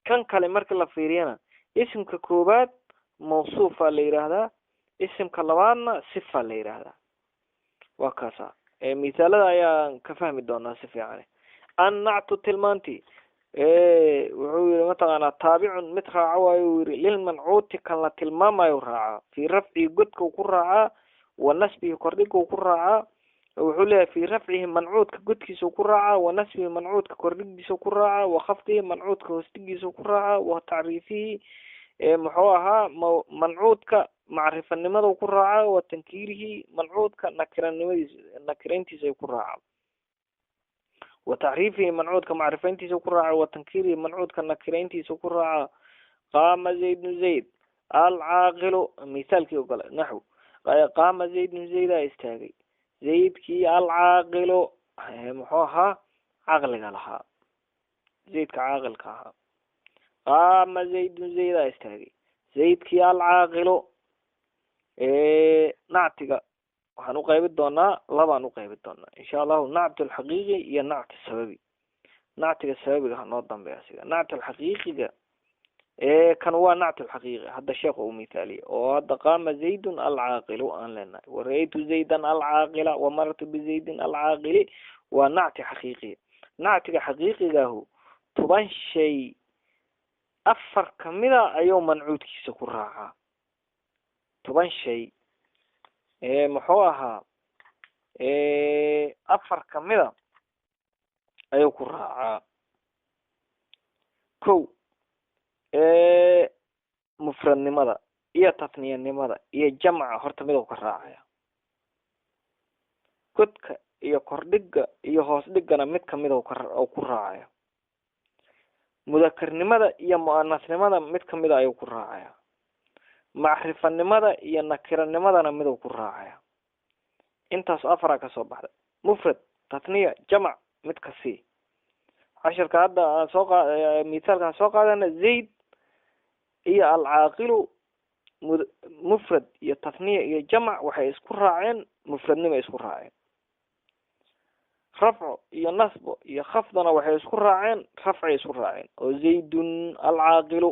kan kale marka la fiiriyana isimka koobaad mawsuufaa la yidhaahdaa, isimka labaadna sifa la yidhaahdaa. waa kaasa misaalada ayaan ka fahmi doonaa si fiican. annactu tilmaanti wuxuu yiri mataqaanaa taabicun mid raaca waayu yiri lilmancuuti kan la tilmaamayo raaca fii rafci godka ku raaca wa nasbihi kordhiga ku raaca. wuxuu leeyahay fii rafcihi mancuudka godkiisa ku raaca wa nasbihi mancuudka kordhigiisa ku raaca wa khafdihi mancuudka hoostigiisa ku raaca wa tacriifihi muxuu ahaa mancuudka macrifanimada ku raaca wa tankiirihi mancuudka nakirayntiisa ku raaca wa tacriifihi mancuudka macrifayntiisa ku raaca wa tankiirihi mancuudka nakirayntiisa ku raaca. qaama zaydun zayd alcaaqilu misaalkii ogole naxw qaama zaydun zaydaa istaagay zaydkii alcaaqilu muxuu ahaa caqliga lahaa, zaydka caaqilka ahaa. qaama zaydun zaydaa istaagay zaydkii alcaaqilu. nactiga waxaan uqaybin doonaa labaan uqaybin doonaa insha allahu, nactu alxaqiiqi iyo nacti sababi. nactiga sababiga hanoo dambeeya siga nacti alxaqiiqiga kan waa nactu alxaqiiqi hadda sheekh uu mithaaliye oo hadda qaama zaydun alcaaqilu aan leenahay wara'aytu zaydan alcaaqila wamarartu bizaydin alcaaqili waa nacti xaqiiqiya. nactiga xaqiiqigaahu 10 shay 4 kamida ayuu mancuudkiisa ku raacaa. 10 shay muxuu ahaa 4 kamida ayuu ku raacaa. kow mufradnimada iyo tatniyanimada iyo jamca horta mid uu ka raacaya. godka iyo kordhiga iyo hoos dhigana mid kamid uu ku raacaya. mudakarnimada iyo mu'anasnimada mid kamid ayuu ku raacaya. macrifanimada iyo nakiranimadana mid uu ku raacaya. intaas 4 ka soo baxda mufrad tatniya jamc mid kasi. casharka hadda aan soo misaalkan soo qaadana zayd iyo alcaaqilu mufrad iyo tatniya iyo jamc waxay isku raaceen mufradnimo isku raaceen. rafco iyo nasbo iyo khafdana waxay isku raaceen rafcay isku raaceen oo zaydun alcaaqilu.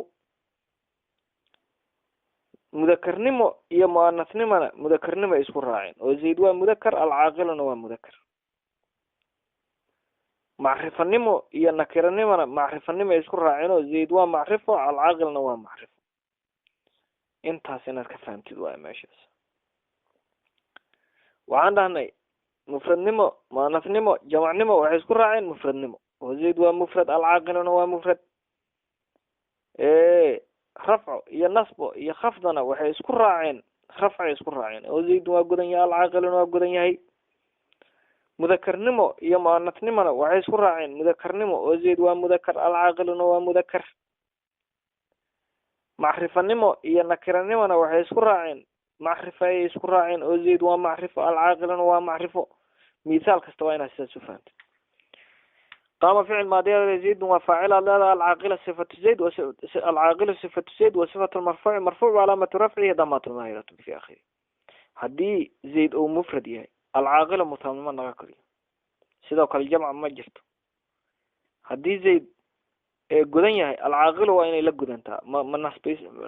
mudakarnimo iyo mu'anasnimana mudakarnimo isku raaceen oo zayd waa mudakar alcaaqiluna waa mudakar. macrifanimo iyo nakiranimona macrifanimo isku raaceen oo zayd waa macrifo alcaaqilna waa macrifo. intaas inaad ka fahamtid waa meeshaas. waxaan dhahnay mufradnimo mu'anasnimo jamacnimo waxay isku raaceen mufradnimo oo zayd waa mufrad alcaaqiluna waa mufrad. rafco iyo nasbo iyo khafdana waxay isku raaceen rafcay isku raaceen oo zayd waa godan yahay alcaaqiluna waa godan yahay. mudakarnimo iyo mu'anasnimona waxay isku raaceen mudakarnimo oo zayd waa mudakar alcaaqiluna waa mudakar. macrifanimo iyo nakiranimona waxay isku raaceen macrifo ayay isku raaceen oo zayd waa macrifo alcaaqiluna waa macrifo. misaal kasta waa inaad sidaas u fahamtid. قام فعل ماضي زيد وفاعل هذا العاقل صفة زيد العاقل صفة زيد وصفة المرفوع مرفوع وعلامة رفعه ضمة ظاهرة في آخره. هدي زيد أو مفرد يعني العاقل متضمن نقول سيدوك الجمع ما جرت. هدي زيد جودن يعني العاقل وين يلا جودن تا ما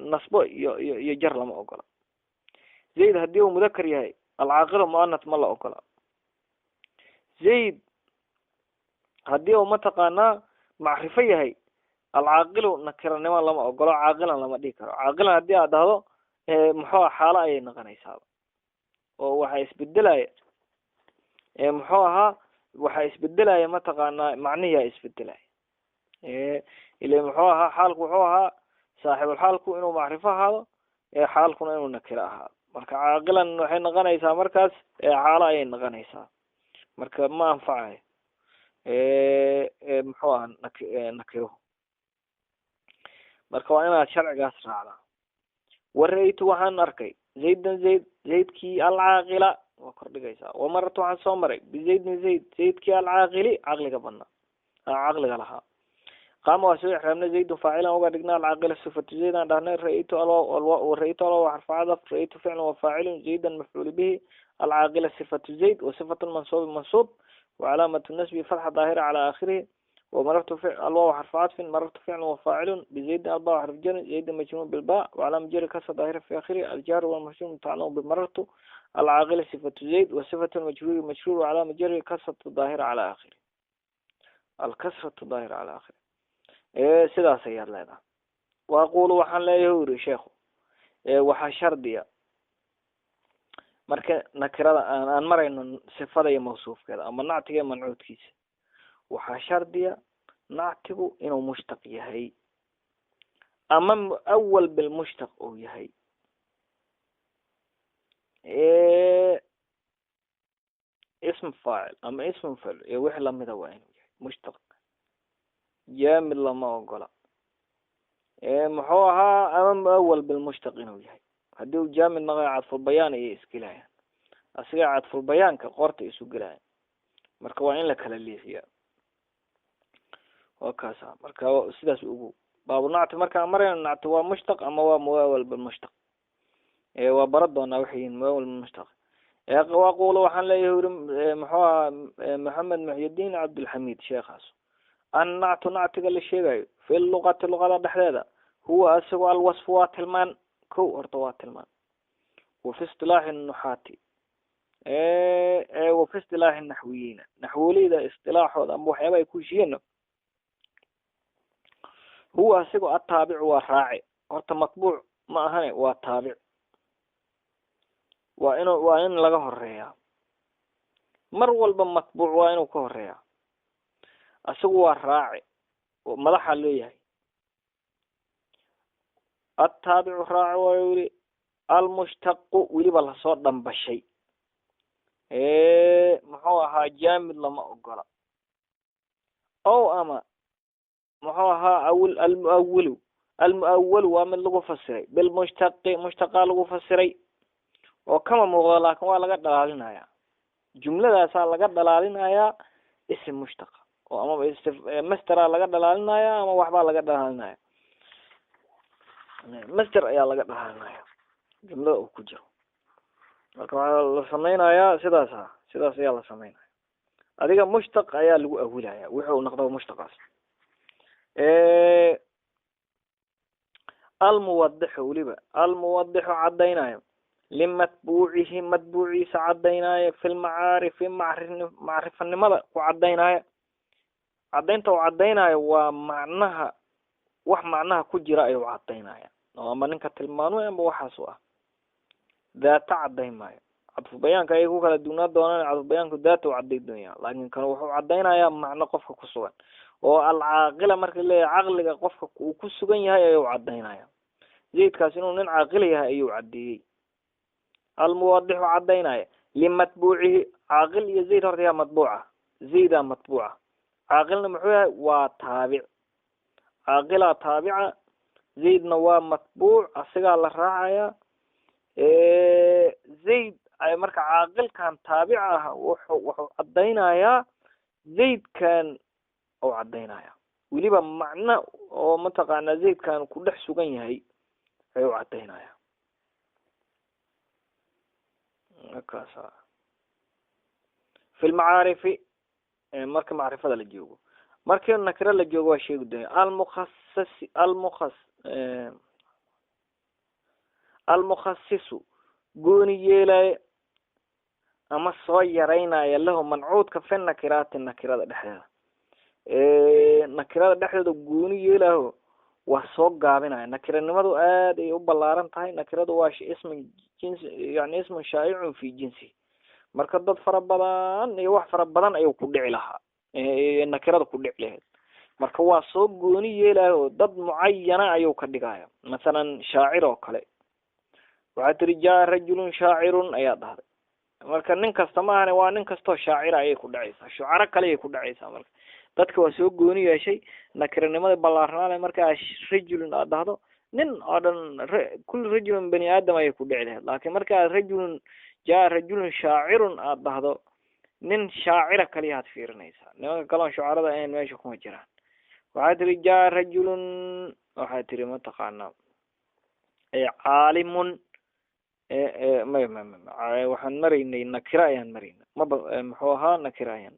نصبه يجر لما أقوله. زيد هدي أو مذكر يعني العاقل مؤنث ما لا أقوله. زيد هدي أو متقنا معرفة هي العاقل نكرنا لما أقوله عاقلا لما ديكره عاقلا هدي هذا محو حالة أي نقنيسها وحيس بدلاية محوها وحيس بدلاية متقنا معنية يس بدلاية اللي محوها حالك محوها صاحب الحالك إنه معرفة هذا حالك إنه نكرها مرك عاقلا وحين نقنيسها مركز حالة أي نقنيسها مرك ما أنفعه محوها نكره marka waa inaad sharcigaas raacdaa. waraytu waxaan arkay zaydan zaydkii alcaaqila waa kordhigaysaa wamaratu waxaan soo maray bizaydin zaydkii alcaaqili caqliga badnaa caqliga lahaa. قام واسوي إحرامنا زيد فاعلا وقدقنا العاقل الصفة زيد عن دهنا رأيت الله ورأيت الله وحرف عطف رأيت فعل وفاعل زيدا مفعول به العاقل الصفة زيد وصفة المنصوب منصوب وعلامة النسب فتحة ظاهرة على آخره ومررت فعل الواو حرف عطف مررت فعل وفاعل بزيد الباء حرف جر زيد مجرور بالباء وعلامة جر كسر ظاهرة في آخره الجار والمجرور متعلق بمررت العاقل صفة زيد وصفة المجرور مجرور وعلامة جر كسرة ظاهرة على آخره الكسرة ظاهرة على آخره sidaas ayaad leedahay waaqulu waxaan leeyahay uri sheekhu waxaa shardiya marka nakirada aan marayno sifada iyo mawsuufkeeda ama nactiga iyo mancuudkiisa waxaa shardiya nactigu inuu mushtaq yahay ama awal bilmushtaq uu yahay ism faacil ama ism mafcuul iyo wixii lamida waa inuu yahay mushtaq جامد لما أقوله محوها أمام أول بالمشتق إنه جاي هديو جامد نغاية عطف البيان إسكلاين أسرع عطف البيان كقرط إسكلاين مركوين لك اللي فيها وكاسا مركو سداس أبو باب نعت مركا مرين نعت هو مشتق أما هو مؤول بالمشتق وبرد ونوحين مؤول بالمشتق وأقول وحن لا يهور محوها محمد محي الدين عبد الحميد شيخ النعت نعت قال الشيء في اللغة دحديدة هو أسوأ الوصفات المان كو أرطوات المان وفي اصطلاح النحاتي وفي اصطلاح النحويين نحولي ده اصطلاح هذا أبو حيبا يكون شيء هو أسوأ التابع والراعي أرط مطبوع ما هني والتابع وإن لقاه الرياء مرول بمطبوع وإنه كهرياء أسوأ الراعي وملح اللي التابع الراعي ويولي المشتق ولي بالله صوت دم بالشيء محوها جامد لما أقول أو أما محوها أول المؤول ومن لغو فسري بالمشتق مشتقى لغو فسري وكما مغلاك ولا قد دلالنا يا جملة سال لقد دلالنا يا اسم مشتق وأما مستر لقد دلالنا يا أما وحبا لقد دلالنا يا مستر يا لقد دلالنا يا جملة وكجرو لكن سمينا يا سداسا يلا سمينا هذيك مشتق يا لو أولها يا وحو نقضه مشتق الموضح ولبا الموضح عدينا لمتبوعه متبوعي سعدينا في المعارف معرفة النمضة وعدينا عدينته وعدينا ومعناها وح معناها كجرا أي وعدينا وما نك تلمانو يا بوحسوا ذات عدينا عطف بيان كأيكو كلا دونات دونا عطف بيان كذات وعدي الدنيا لكن كانوا وحو عدينا يا معنى قفك كسوان والعاقلة مركز اللي عقل قفك وكسوان يا وعدينا يا زيد كاسينو نن عاقلها أي وعدي الموضح عدينا لمتبوعه عاقل يزيد هرتها مطبوعة زيدا مطبوعة عاقلنا محوها وتابع عاقلة تابعة زيدنا ومطبوع أصيغا الله راعية زيد أي مركا عاقل كان تابعها وحو عدينا يا زيد كان أو عدينا يا وليبا معنى ومنطقة أن زيد كان كل حسوقين يهي أيو عدينا يا كاسا في المعارف مركب معرفة للجوجو مركب النكرة للجوجو شيء قدامي المخصص قوني يلا أما الصغيرين يله منعود كفي النكرات النكرة دحية النكرة دحية قوني يلا وسوق قابنا النكرة نمدو آدي وبلارن تاي نكرة واش اسم جنس يعني اسم شائع في جنسه marka dad fara badan iyo wax fara badan ayuu ku dhici lahaa nakirada ku dhici lahayd marka waa soo gooni yeelayo dad muayana ayuu ka dhigaya midalan shaacir oo kale waxa tiri jaa rajulun shaacirun ayaa dhahday marka nin kasta ma ahane waa nin kasto shaacir ayay ku dhacaysaa shucara kale ay ku dhacaysaa marka dadka waa soo gooni yeeshay nakiranimada ballaarnaa marka rajulun aad dhahdo nin oo dhan kullu rajulun bani aadam ayay ku dhici lahayd laakiin marka rajulun جاء رجل شاعر أضهده نن شاعر كليات في رنيسا نما كلام شعراء أين ماشي كم جران وعادري جاء رجل وحاتري ما تقعنا عالم ما وحن مرينا نكرايا مرينا ما محوها نكرايا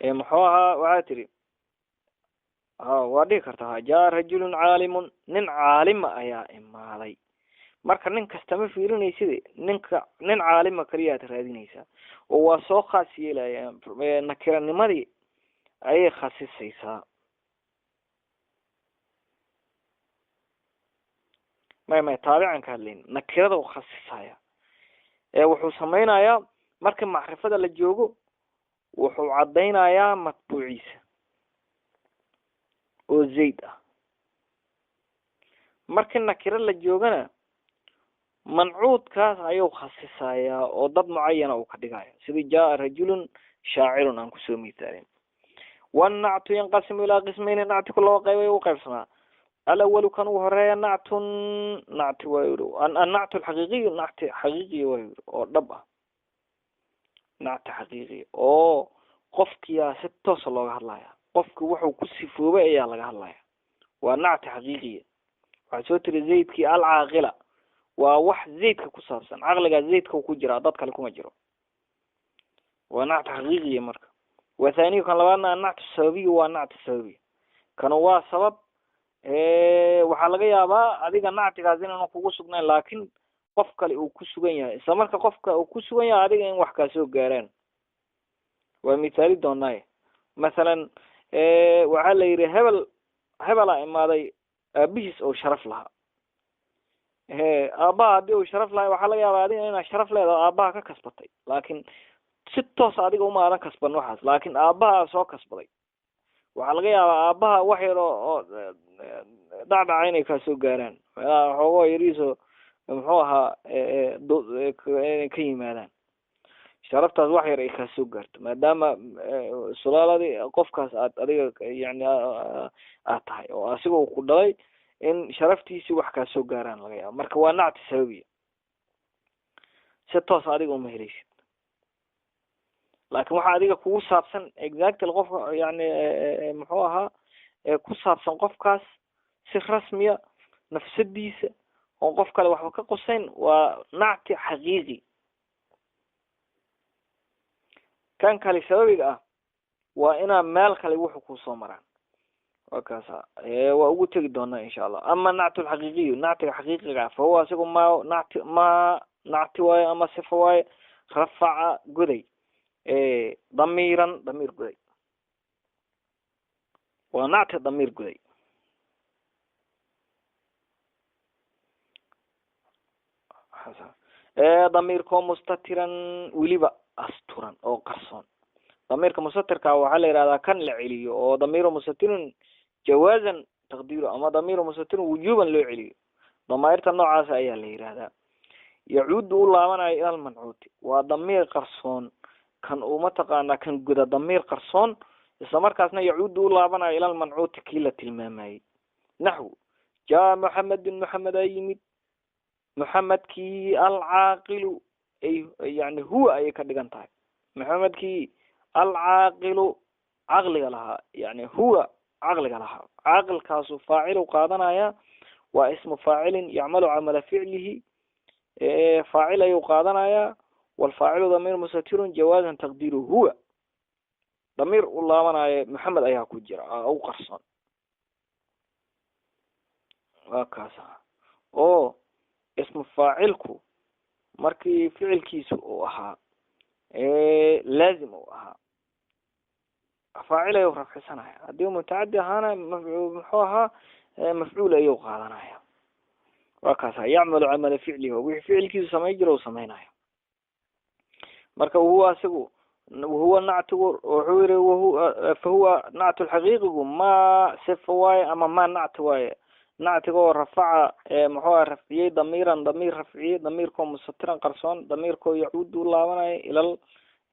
محوها وعاتري وادي كرتها جاء رجل عالم نن عالم أيا إما علي marka nin kasta ma fiirinaysid nin caalima kaliya raadinaysa oo waa soo khaas yeelaya nakiranimadii ayay khasisaysaa ما تابعا كهلين نكرده وخصصها wuxuu sameeynayaa marka macrifada la joogo wuxuu cadeynayaa matbuuciisa oo zayd ah marka nakira la joogana mancuudkaas ayuu khasisayaa oo dad muayana uu ka dhigayo sidii jaa rajulun shaacirun aan kusoo miisaalin والنعت ينقسم إلى قسمين نعت كل وقيب وقيبسنا الأول كان وهريا نعت ويرو النعت الحقيقي نعت حقيقي ويرو أو دبا نعت حقيقي أو قفك يا ستة صلى الله عليه قفك وحو كسفوا بقى يا الله عليه ونعت حقيقي وعسوتر زيد كي العاقلة ووح زيد كسابسا عقلك زيد كوجرا ضدك لكم أجرو ونعت حقيقي مرك وثاني كان لبعضنا النعت السببي والنعت السببي كانوا سبب waxaa laga yaabaa adiga nactigaas inaan kugu sugnayn laakiin qof kale uu ku sugan yahay isla marka qofka uu ku sugan yahay adiga in wax ka soo gaaraan waa misaali doonay مثلا waxa la yiri hebel imaaday aabis oo sharaf laha aabba hadii uu sharaf lahay waxa laga yaabaa adiga inaad sharaf leedahay aabbaha ka kasbatay laakiin si toos adiga uma aadan kasban waxaas laakiin aabbaha soo kasbaday waxa laga yaabaa aabbaha wax yar oo dhacdhac inay ka soo gaaraan xoogoo yariiso muxuu ahaa ka yimaadaan sharaftaas wax yar ay ka soo gaarto maadaama sulaaladii qofkaas aad adiga yani aad tahay oo asigoo ku dhalay in sharaftiisi wax ka soo gaaraan laga yaabo marka waa nacti sababiya si toos adiga uma helaysid laakiin waxa adiga kugu saabsan exactly qof yani muxuu ahaa ku saabsan qofkaas si rasmiya nafsadiisa oo qof kale waxba ka qosayn waa nacti xaqiiqi kan kale sababiga ah waa ina meel kale wuxuu ku soo maraan wakaasa waa ugu tagi doonaa insha Allah ama nactu xaqiiqi nactiga xaqiiqiga fa huwa asigu ma nacti waaye ama sifa waaye rafaca guday ضمير قدي ونعت ضمير قدي ضميركم مستترا وليبا أسترا أو قرصون ضميرك مستتر كوحل إذا كان لعلي أو ضمير مستتر جوازا تقديره أما ضمير مستتر وجوبا لعلي ضمير النوع عاصي أيه هذا يعود الله من إلى المنعوت وضمير قرصون كان ومتقانا كان جدا ضمير قرصون إسماركاسنا يعود لابنا إلى المنعوت كيلة المامي نحو جاء محمد أيمد محمد كي العاقل أي يعني هو أي كدقنتاي محمد كي العاقل عقل لها يعني هو عقل لها عقل كاسو فاعل وقادنا يا واسم فاعل يعمل عمل فعله فاعل يقادنا يا والفاعل ضمير مستتر جوازا تقديره هو ضمير والله أنا محمد أيها كجرا أو قرصان وكذا أو اسم فاعلكو مركي فعل كيسو أو أها لازم أو أها فاعل يغرف حسنها هذه متعدي هنا محوها مفعول يقالنا وكذا يعمل عمل فعله وفعل كيسو سميجرا وسميناه marka huwa asagu وهو نعت وهو فهو نعت الحقيقي ما سفواي أما ما نعت واي نعت هو رفع محور رفعي ضمير رفعي ضميركم مستترا قرصون ضميركم يعود الله وانا إلى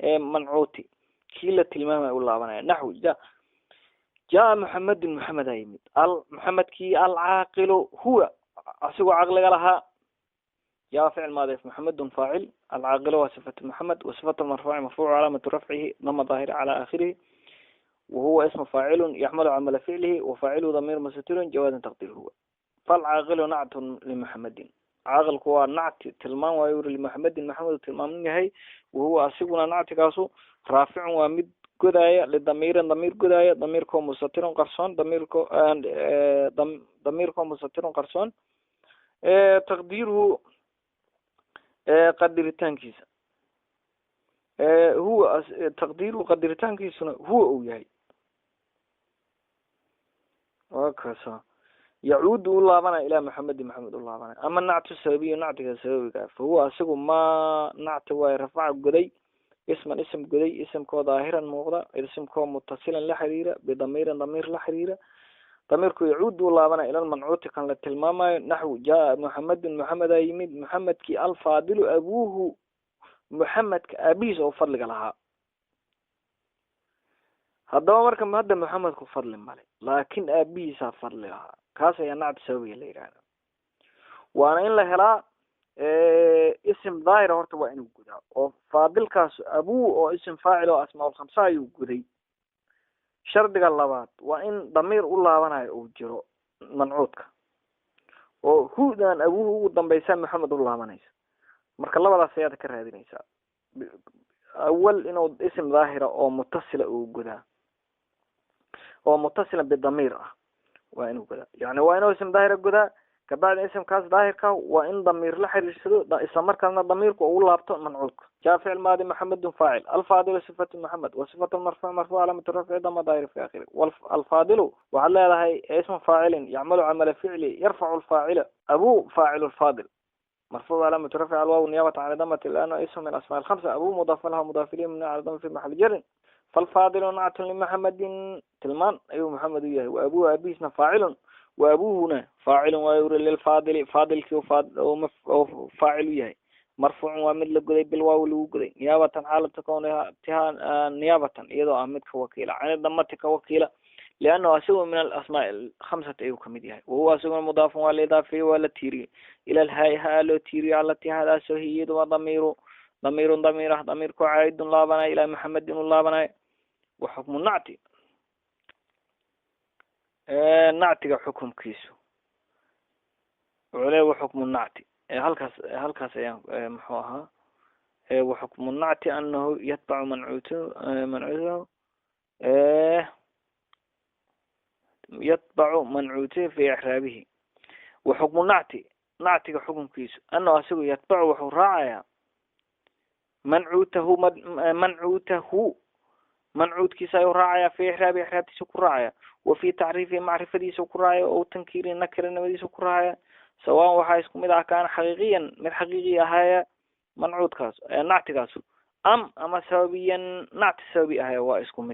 المنعوت كيلة المامة الله وانا نحو جاء محمد أيمد محمد كي العاقل هو أسوأ عقل لها جاء فعل ماضي محمد فاعل العاقل وصفة محمد وصفة المرفوع مرفوع علامة رفعه ضم ظاهر على آخره وهو اسم فاعل يحمل عمل فعله وفاعله ضمير مستتر جواز تقديره هو. فالعاقل نعت لمحمد، عاقل هو نعت تلمان ويور لمحمد، محمد تلمان هي وهو أصيبنا نعت كاسو رافع ومد قداية للضمير، ضمير قداية ضميركم مستتر قرصون ضميركم ضميركم مستتر قرصون تقديره قدر التنكيس هو تقديره قدر التنكيس هو أوياي وكذا يعود الله بنا إلى محمد الله بنا. أما النعت السببي نعت السببي فهو أسقو ما نعت ورفع قدي اسم قدي اسم كو ظاهرا موضع اسم كو متصلا لحريرة بضمير ضمير لحريرة ضميرك يعود الله بنا إلى المنعوت كان للتلمامة نحو جاء محمد يمد محمد كي الفاضل أبوه محمد كأبيس أو فضل لها هذا مركب هذا محمد كفضل مالي لكن أبيس فضل لها كاسة ينعت سوي اللي يعني وأنا إن لهلا اسم ظاهر هرت وإنه وجوده وفاضل كاس أبوه أو اسم فاعل أو أسماء الخمسة يوجدي شرط اللبات وإن ضمير الله بنا يوجره منعوتك وهو دان أبوه ضم بيسام محمد الله بنا مرك الله ولا سيادة كره هذه النساء أول إنه اسم ظاهر أو متصل وجوده أو متصلا بالضمير وإنه كذا يعني وإنه اسم ظاهر وجوده كبعد اسم كاس ظاهر كا وإن ضمير لحر الشذو اسم مركز ضميرك وأول لابطة منعوتك جاء فعل ماضي محمد فاعل الفاضل صفة محمد وصفة المرفوع علامة الرفع ضم ظاهر في آخره والفاضل وعلى هذا اسم فاعل يعمل عمل فعل يرفع الفاعل أبو فاعل الفاضل مرفوع علامة الرفع الواو نيابة عن ضمة لأنه اسم من أسماء الخمسة أبو مضاف لها مضاف إليه من على ضمة في محل جر فالفاضل نعت لمحمد تلمان أيوه محمد إياه وأبوه أبيسنا فاعل وأبوه هنا فاعل ويوري للفاضل فاضل كيو أو فاعل إياه مرفوع ومثل قدي بالواو لوجدي نيابة حالة كونها نيابة إذا أمدك وكيلة عن الضمة كوكيلة لأنه أسوء من الأسماء الخمسة أيوه كمديها وهو أسوء المضاف والإضافي ولا تيري إلى الهاي هالو تيري على هذا سهيد وضمير ضمير كعائد الله بنا إلى محمد الله بنا. وحكم النعتي نعتي حكم كيسو عليه وحكم النعتي هل كاس يعني محوها وحكم النعتي أنه يتبع منعوته يتبع منعوته في إحرابه. وحكم النعتي حكم كيسو أنه أسوء يتبع وحراعي منعوت كيسا يراعي في إحرابي سكراعي وفي تعريف معرفة سكراعي أو تنكير نكر نودي سكراعي سواء وحايسكم إذا كان حقيقيا من حقيقية هاي منعوت كاسو نعت كاسو أما سببيا نعت سببي هاي واسكم